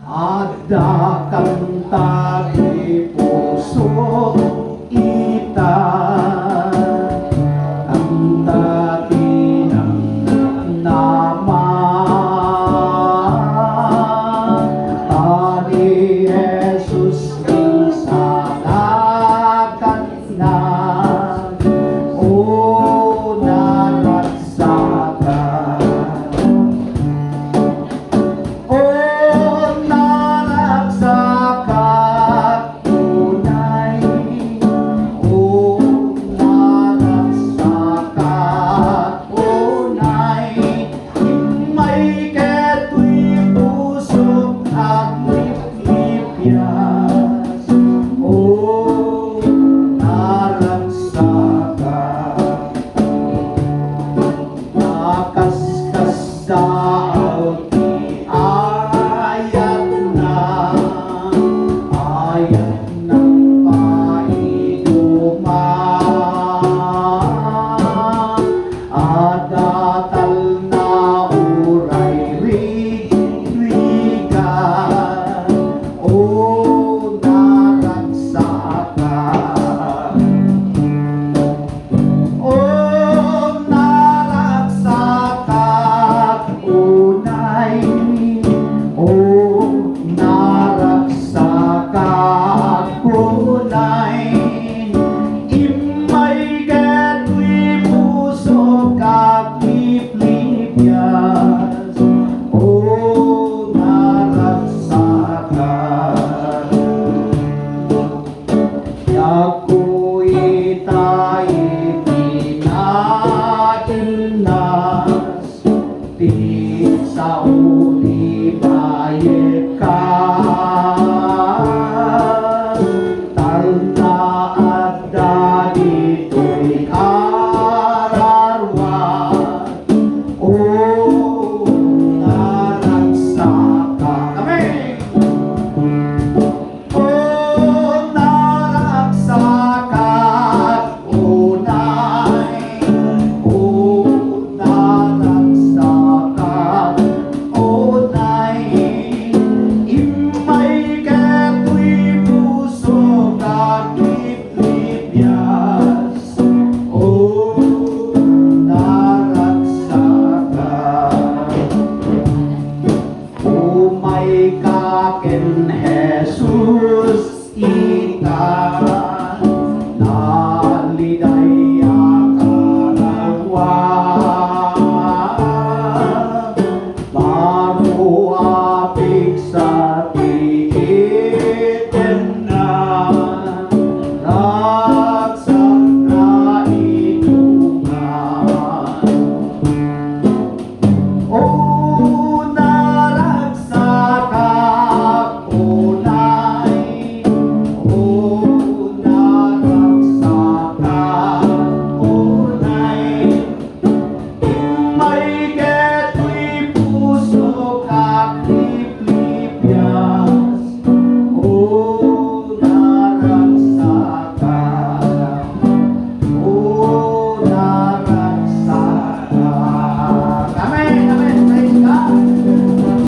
Ada kanta di puso ita, kanta tinang nama tani Jesus insalakan na o naragsakan. Sa uli bayit ka talna adda dito'y ararwan o naragsaka. Amen! O naragsaka unay, o naragsaka unay, imay kato'y puso kakiplibyas o naragsaka. Umay kaken